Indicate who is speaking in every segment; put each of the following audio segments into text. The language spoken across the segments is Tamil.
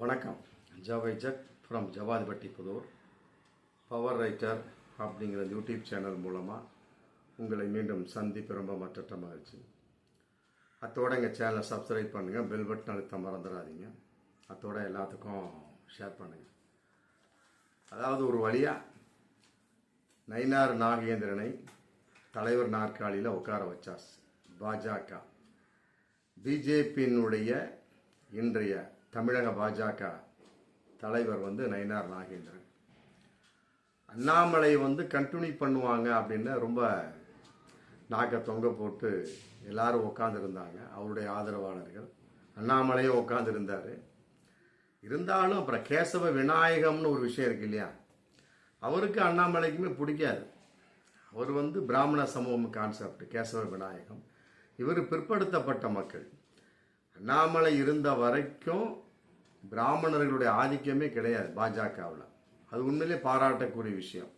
Speaker 1: வணக்கம். ஜவைஜக் ஃப்ரம் ஜவாதிபட்டி புதூர். பவர் ரைட்டர் அப்படிங்கிற யூடியூப் சேனல் மூலமாக உங்களை மீண்டும் சந்திப்பு ரொம்ப மற்ற மகிழ்ச்சி. அத்தோட எங்கள் சேனலை சப்ஸ்கிரைப் பண்ணுங்கள், பெல் பட்டன் அழுத்த மறந்துடாதீங்க. அத்தோட எல்லாத்துக்கும் ஷேர் பண்ணுங்கள். அதாவது ஒரு வழியாக நயினார் நாகேந்திரனை தலைவர் நாற்காலியில் உட்கார வச்சாஸ் பாஜக. பிஜேபியினுடைய இன்றைய தமிழக பாஜக தலைவர் நயினார் நாகேந்திரன். அண்ணாமலை கண்டினியூ பண்ணுவாங்க அப்படின்னு ரொம்ப நாக்க தொங்க போட்டு எல்லாரும் உட்காந்துருந்தாங்க. அவருடைய ஆதரவாளர்கள் அண்ணாமலையும் உட்காந்துருந்தார். இருந்தாலும் அப்புறம் கேசவ விநாயகம்னு ஒரு விஷயம் இருக்கு இல்லையா, அவருக்கு அண்ணாமலைக்குமே பிடிக்காது. அவர் பிராமண சமூகம் கான்செப்ட் கேசவ விநாயகம். இவர் பிற்படுத்தப்பட்ட மக்கள். அண்ணாமலை இருந்த வரைக்கும் பிராமணர்களுடைய ஆதிக்கமே கிடையாது பாஜகவில். அது உண்மையிலே பாராட்டக்கூடிய விஷயம்.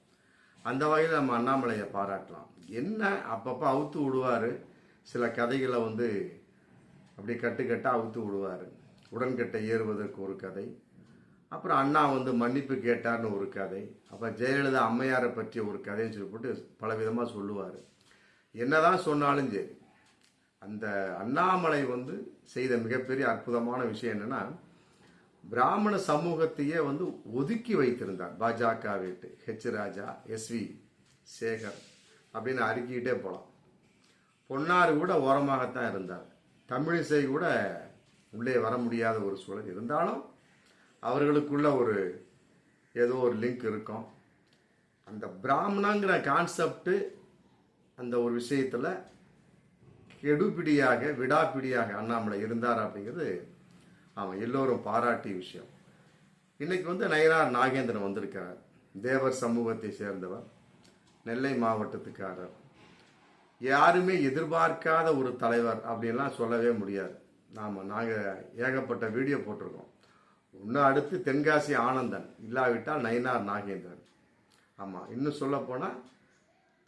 Speaker 1: அந்த வகையில் நம்ம அண்ணாமலையை பாராட்டலாம். என்ன அப்பப்போ அவுத்து விடுவார், சில கதைகளை அப்படி கட்டுக்கட்டாக அவுத்து விடுவார். உடன்கட்டை ஏறுவதற்கு ஒரு கதை, அப்புறம் அண்ணா மன்னிப்பு கேட்டார்னு ஒரு கதை, அப்புறம் ஜெயலலிதா அம்மையாரை பற்றிய ஒரு கதைன்னு சொல்லி போட்டு பல விதமாக சொல்லுவார். என்னதான் சொன்னாலும் சரி, அந்த அண்ணாமலை செய்த மிகப்பெரிய அற்புதமான விஷயம் என்னன்னா, பிராமண சமூகத்தையே ஒதுக்கி வைத்திருந்தார். பாஜக வீட்டு ஹெச் ராஜா, SV சேகர் அப்படின்னு அறிக்கிட்டே போகலாம். பொன்னாறு கூட ஓரமாகத்தான் இருந்தார். தமிழிசை கூட உள்ளே வர முடியாத ஒரு சூழல். இருந்தாலும் அவர்களுக்குள்ள ஏதோ ஒரு லிங்க் இருக்கும். அந்த பிராமணங்கிற கான்செப்ட் அந்த ஒரு விஷயத்தில் கெடுபிடியாக விடாப்பிடியாக அண்ணாமலை இருந்தார் அப்படிங்கிறது அவன் எல்லோரும் பாராட்டிய விஷயம். இன்னைக்கு நயினார் நாகேந்திரன் வந்திருக்கிறார். தேவர் சமூகத்தை சேர்ந்தவர், நெல்லை மாவட்டத்துக்காரர். யாருமே எதிர்பார்க்காத ஒரு தலைவர் அப்படின்லாம் சொல்லவே முடியாது. நாங்கள் ஏகப்பட்ட வீடியோ போட்டிருக்கோம். ஒன்று அடுத்து தென்காசி ஆனந்தன், இல்லாவிட்டால் நயினார் நாகேந்திரன். ஆமாம், இன்னும் சொல்ல போனால்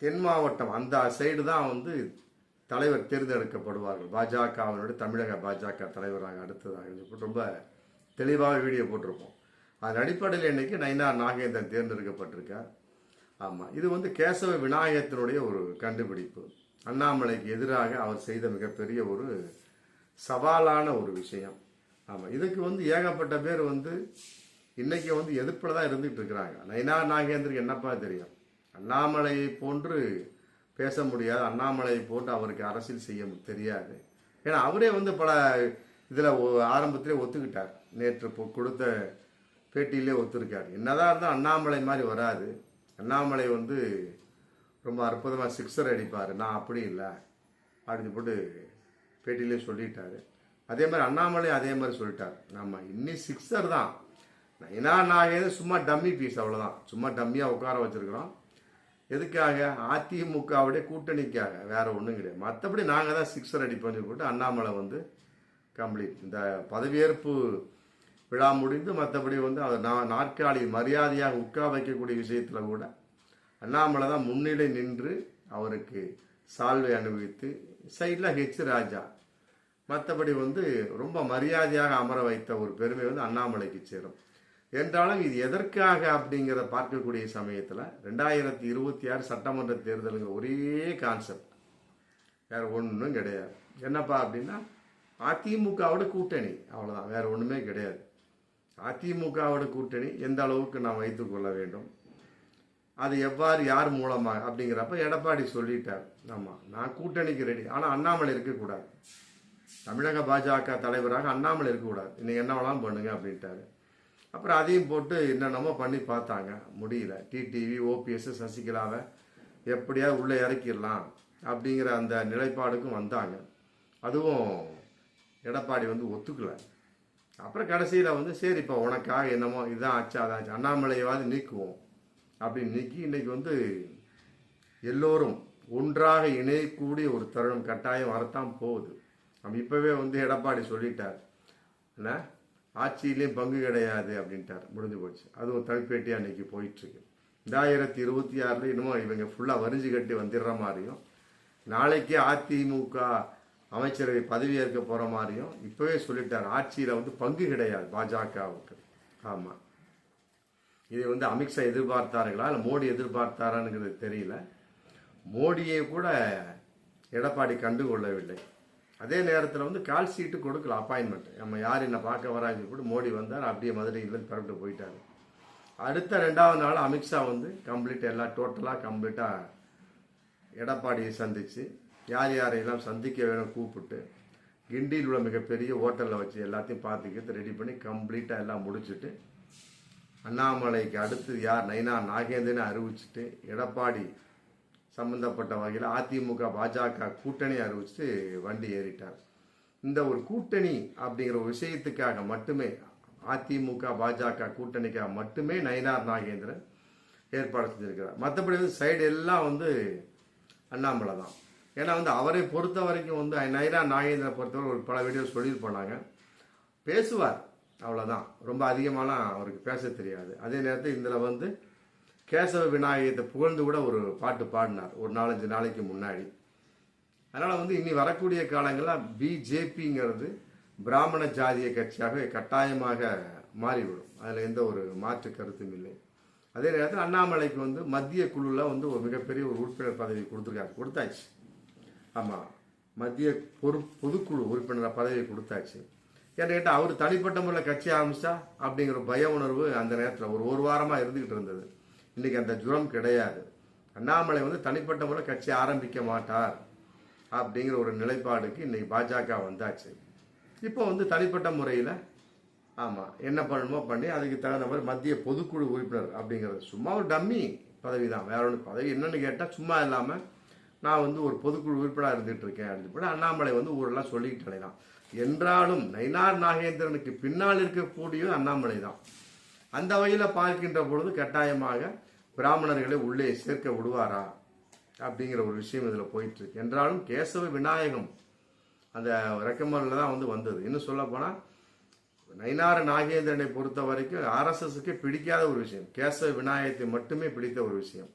Speaker 1: தென் மாவட்டம் அந்த சைடு தான் தலைவர் தேர்ந்தெடுக்கப்படுவார்கள். பாஜகவினுடைய தமிழக பாஜக தலைவராக அடுத்ததாக ரொம்ப தெளிவாக வீடியோ போட்டிருப்போம். அதன் அடிப்படையில் இன்னைக்கு நயினார் நாகேந்திரன் தேர்ந்தெடுக்கப்பட்டிருக்கார். ஆமாம், இது கேசவ விநாயகத்தினுடைய ஒரு கண்டுபிடிப்பு. அண்ணாமலைக்கு எதிராக அவர் செய்த மிகப்பெரிய ஒரு சவாலான ஒரு விஷயம். ஆமாம், இதுக்கு ஏகப்பட்ட பேர் இன்னைக்கு எதிர்ப்பில் தான் இருந்துகிட்டு இருக்கிறாங்க. நயினார் நாகேந்திரன் என்னப்பா தெரியும், அண்ணாமலையை போன்று பேச முடியாது, அண்ணாமலையை போட்டு அவருக்கு அரசியல் செய்ய தெரியாது. ஏன்னா அவரே பல இதில் ஆரம்பத்திலே ஒத்துக்கிட்டார். நேற்று கொடுத்த பேட்டியிலே ஒத்துருக்கார். என்னதான் இருந்தால் அண்ணாமலை மாதிரி வராது. அண்ணாமலை ரொம்ப அற்புதமாக சிக்ஸர் அடிப்பார், நான் அப்படி இல்லை அப்படின்னு போட்டு பேட்டியிலே சொல்லிட்டாரு. அதே மாதிரி அண்ணாமலை அதே மாதிரி சொல்லிட்டார், நம்ம இன்னி சிக்ஸர் தான். நயினார் நாகேந்திரன் சும்மா டம்மி பீஸ், அவ்வளோதான். சும்மா டம்மியாக உட்கார வச்சிருக்கிறோம். எதுக்காக? அதிமுகவுடைய கூட்டணிக்காக, வேற ஒன்றும் கிடையாது. மற்றபடி நாங்கள் தான் சிக்ஸர் அடிப்போம்னு போட்டு அண்ணாமலை கம்ப்ளீட். இந்த பதவியேற்பு விழா முடிந்து மற்றபடி அவர் நாற்காலி மரியாதையாக உட்கார வைக்கக்கூடிய விஷயத்தில் கூட அண்ணாமலை தான் முன்னிலை நின்று அவருக்கு சால்வை அனுபவித்து, சைடில் ஹெச் ராஜா, மற்றபடி ரொம்ப மரியாதையாக அமர வைத்த ஒரு பெருமை அண்ணாமலைக்கு சேரும். என்றாலும் இது எதற்காக அப்படிங்கிறத பார்க்கக்கூடிய சமயத்தில் 2026 சட்டமன்ற தேர்தலுங்க ஒரே கான்செப்ட், வேற ஒன்றும் கிடையாது. என்னப்பா அப்படின்னா அதிமுகவோட கூட்டணி, அவ்வளோதான், வேற ஒன்றுமே கிடையாது. அதிமுகவோட கூட்டணி எந்த அளவுக்கு நாம் வைத்துக்கொள்ள வேண்டும், அது எவ்வாறு யார் மூலமாக அப்படிங்கிறப்ப எடப்பாடி சொல்லிட்டார், ஆமாம் நான் கூட்டணிக்கு ரெடி. ஆனால் அண்ணாமலை இருக்கக்கூடாது, தமிழக பாஜக தலைவராக அண்ணாமலை இருக்கக்கூடாது, இன்னைக்கு என்ன வேணாலும் பண்ணுங்க அப்படின்ட்டாரு. அப்புறம் அதையும் போட்டு என்னென்னமோ பண்ணி பார்த்தாங்க, முடியல. டிடிவி, OPS, சசிகலாவை எப்படியா உள்ளே இறக்கிடலாம் அப்படிங்கிற அந்த நிலைப்பாடுக்கும் வந்தாங்க. அதுவும் எடப்பாடி ஒத்துக்கல. அப்புறம் கடைசியில் சரி இப்போ உனக்காக என்னமோ இதுதான் ஆச்சு அதாச்சு, அண்ணாமலையாவது நீக்குவோம் அப்படின்னு நீக்கி இன்னைக்கு எல்லோரும் ஒன்றாக இணையக்கூடிய ஒரு தருணம் கட்டாயம் வரத்தான் போகுது. நம்ம இப்போவே எடப்பாடி சொல்லிட்டார், என்ன ஆட்சியிலையும் பங்கு கிடையாது அப்படின்ட்டார், முடிஞ்சு போச்சு. அதுவும் தனிப்பேட்டியாக இன்னைக்கு போயிட்டுருக்கு. 2026 இன்னமும் இவங்க ஃபுல்லாக வரிஞ்சு கட்டி வந்துடுற மாதிரியும், நாளைக்கே அதிமுக அமைச்சரவை பதவி ஏற்க போகிற மாதிரியும் இப்போவே சொல்லிட்டார். ஆட்சியில் வந்து பங்கு கிடையாது பாஜகவுக்கு. ஆமாம், இதை வந்து அமித்ஷா எதிர்பார்த்தார்களா இல்லை மோடி எதிர்பார்த்தாரான்னு தெரியல. மோடியை கூட எடப்பாடி கண்டுகொள்ளவில்லை. அதே நேரத்தில் வந்து கால் சீட்டு கொடுக்கல, அப்பாயின்மெண்ட். நம்ம யார் என்ன பார்க்க வராங்க கூட மோடி வந்தார், அப்படியே மதுரையிலேருந்து பரப்பிட்டு போயிட்டார். அடுத்த 2வது நாள் அமித்ஷா வந்து எல்லாம் டோட்டலாக கம்ப்ளீட்டாக எடப்பாடியை சந்தித்து யார் யாரையெல்லாம் சந்திக்க வேணும் கூப்பிட்டு கிண்டியில் உள்ள மிகப்பெரிய ஹோட்டலில் வச்சு எல்லாத்தையும் பார்த்துக்கிட்டு ரெடி பண்ணி கம்ப்ளீட்டாக எல்லாம் முடிச்சுட்டு அண்ணாமலைக்கு அடுத்து யார் நயினார் நாகேந்திரனை அறிவிச்சுட்டு எடப்பாடி சம்பந்தப்பட்ட வகையில் அதிமுக பாஜக கூட்டணி அறிவிச்சுட்டு வண்டி ஏறிட்டார். இந்த ஒரு கூட்டணி அப்படிங்கிற ஒரு விஷயத்துக்காக மட்டுமே, அதிமுக பாஜக கூட்டணிக்காக மட்டுமே நயினார் நாகேந்திரன் ஏற்பாடு செஞ்சிருக்கிறார். மற்றபடி வந்து சைடு எல்லாம் வந்து அண்ணாமலை தான். ஏன்னா வந்து அவரை பொறுத்த வரைக்கும் வந்து நயினார் நாகேந்திரனை பொறுத்தவரை ஒரு பல வீடியோ சொல்லியிருப்பாங்க, பேசுவார், அவ்வளோதான். ரொம்ப அதிகமாலாம் அவருக்கு பேச தெரியாது. அதே நேரத்தில் இதில் வந்து கேசவ விநாயகத்தை புகழ்ந்து கூட ஒரு பாட்டு பாடினார் ஒரு 4-5 நாளைக்கு முன்னாடி. அதனால் வந்து இனி வரக்கூடிய காலங்களில் பிஜேபிங்கிறது பிராமண ஜாதிய கட்சியாக கட்டாயமாக மாறிவிடும். அதில் எந்த ஒரு மாற்று கருத்தும் இல்லை. அதே நேரத்தில் அண்ணாமலைக்கு வந்து மத்திய குழுவில் வந்து ஒரு மிகப்பெரிய ஒரு உறுப்பினர் பதவி கொடுத்தாச்சு. ஆமாம், மத்திய பொதுக்குழு உறுப்பினர் பதவி கொடுத்தாச்சு. ஏன்னு கேட்டால் அவர் தனிப்பட்ட முறையில் கட்சி ஆரம்பிச்சா அப்படிங்கிற பய உணர்வு அந்த நேரத்தில் ஒரு வாரமாக இருந்துக்கிட்டு இருந்தது. இன்றைக்கி அந்த ஜுரம் கிடையாது. அண்ணாமலை வந்து தனிப்பட்ட முறை கட்சி ஆரம்பிக்க மாட்டார் அப்படிங்கிற ஒரு நிலைப்பாடுக்கு இன்றைக்கி பாஜக வந்தாச்சு. இப்போ வந்து தனிப்பட்ட முறையில் ஆமாம் என்ன பண்ணணுமோ பண்ணி அதுக்கு தகுந்த மாதிரி மத்திய பொதுக்குழு உறுப்பினர் அப்படிங்கிறது சும்மா ஒரு டம்மி பதவி தான், வேற ஒன்று பதவி என்னன்னு கேட்டால் சும்மா இல்லாமல் நான் வந்து ஒரு பொதுக்குழு உறுப்பினராக இருந்துகிட்டு இருக்கேன் அப்படின்னு சொல்லி அண்ணாமலை வந்து ஊரெல்லாம் சொல்லிக்கிட்டு அலையலாம். என்றாலும் நயினார் நாகேந்திரனுக்கு பின்னால் இருக்கக்கூடிய அண்ணாமலை தான். அந்த வகையில் பார்க்கின்ற பொழுது கட்டாயமாக பிராமணர்களை உள்ளே சேர்க்க விடுவாரா அப்படிங்கிற ஒரு விஷயம் இதில் போயிட்டு இருக்கு. என்றாலும் கேசவ விநாயகம் அந்த ரெக்கமெண்டில் தான் வந்து வந்தது. இன்னும் சொல்ல போனால் நயினார் நாகேந்திரனை பொறுத்த வரைக்கும் ஆர்எஸ்எஸ்க்கு பிடிக்காத ஒரு விஷயம் கேசவ விநாயகத்தை மட்டுமே பிடித்த ஒரு விஷயம்.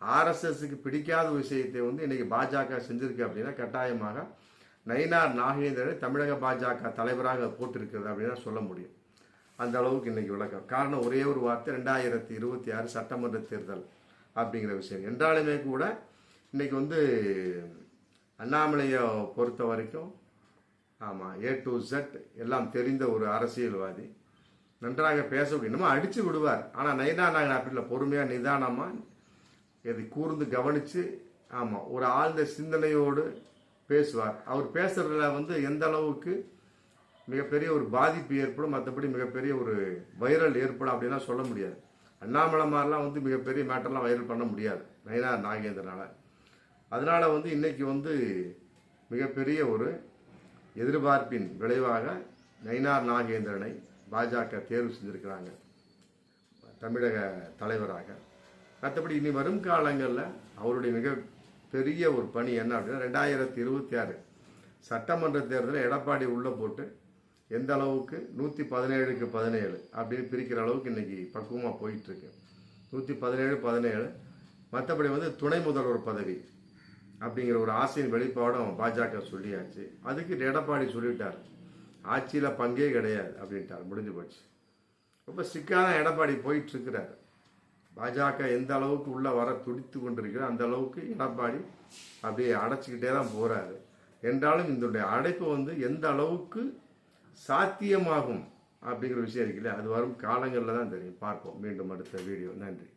Speaker 1: ஆர்எஸ்எஸ்க்கு பிடிக்காத விஷயத்தை வந்து இன்னைக்கு பாஜக செஞ்சிருக்கு அப்படின்னா கட்டாயமாக நயினார் நாகேந்திரனை தமிழக பாஜக தலைவராக போட்டிருக்கிறது அப்படின்னு சொல்ல முடியும். அந்த அளவுக்கு இன்னைக்கு விளக்கம். காரணம் ஒரே ஒரு வார்த்தை, 2026 சட்டமன்ற தேர்தல் அப்படிங்கிற விஷயம். என்றாலுமே கூட இன்னைக்கு வந்து அண்ணாமலையை பொறுத்த வரைக்கும் ஆமாம் A to Z எல்லாம் தெரிந்த ஒரு அரசியல்வாதி, நன்றாக பேச முடியும், அடித்து விடுவார். ஆனால் நயினார் நாகேந்திரன் அப்படி இல்லை, பொறுமையாக நிதானமாக இதை கூர்ந்து கவனித்து ஆமாம் ஒரு ஆழ்ந்த சிந்தனையோடு பேசுவார். அவர் பேசுறதுல வந்து எந்த அளவுக்கு மிகப்பெரிய ஒரு பாதிப்பு ஏற்படும், மற்றபடி மிகப்பெரிய ஒரு வைரல் ஏற்படும் அப்படின்லாம் சொல்ல முடியாது. அண்ணாமலை மாதிரிலாம் வந்து மிகப்பெரிய மேட்டர்லாம் வைரல் பண்ண முடியாது நயினார் நாகேந்திரனால. அதனால வந்து இன்னைக்கு வந்து மிகப்பெரிய ஒரு எதிர்பார்ப்பின் விளைவாக நயினார் நாகேந்திரனை பாஜக தேர்வு செஞ்சிருக்கிறாங்க தமிழக தலைவராக. மற்றபடி இனி வரும் காலங்களில் அவருடைய மிக பெரிய ஒரு பணி என்ன அப்படின்னா 2026 சட்டமன்ற தேர்தலில் எடப்பாடி உள்ள போட்டு எந்த அளவுக்கு 117க்கு 17 அப்படின்னு பிரிக்கிற அளவுக்கு இன்னைக்கு பக்குவமாக போயிட்டு இருக்கு. 117-17. மற்றபடி வந்து துணை முதல்வர் பதவி அப்படிங்கிற ஒரு ஆசையின் வெளிப்பாடும் பாஜக சொல்லியாச்சு. அதுக்கு எடப்பாடி சொல்லிட்டார், ஆட்சியில் பங்கே கிடையாது அப்படின்ட்டார், முடிஞ்சு போச்சு. ரொம்ப ஸ்ட்ரிக்டான எடப்பாடி போயிட்டு இருக்கிறார். பாஜக எந்த அளவுக்கு உள்ள வர துடித்து கொண்டிருக்கிறார் அந்த அளவுக்கு எடப்பாடி அப்படியே அடைச்சிக்கிட்டே தான் போறாரு. என்றாலும் இதனுடைய அடைப்பு வந்து எந்த அளவுக்கு சாத்தியமாகும் அப்படிங்கிற விஷயம் இருக்குல்ல, அது வரும் காலங்களில் தான் தெரியும். பார்ப்போம் மீண்டும் அடுத்த வீடியோ. நன்றி.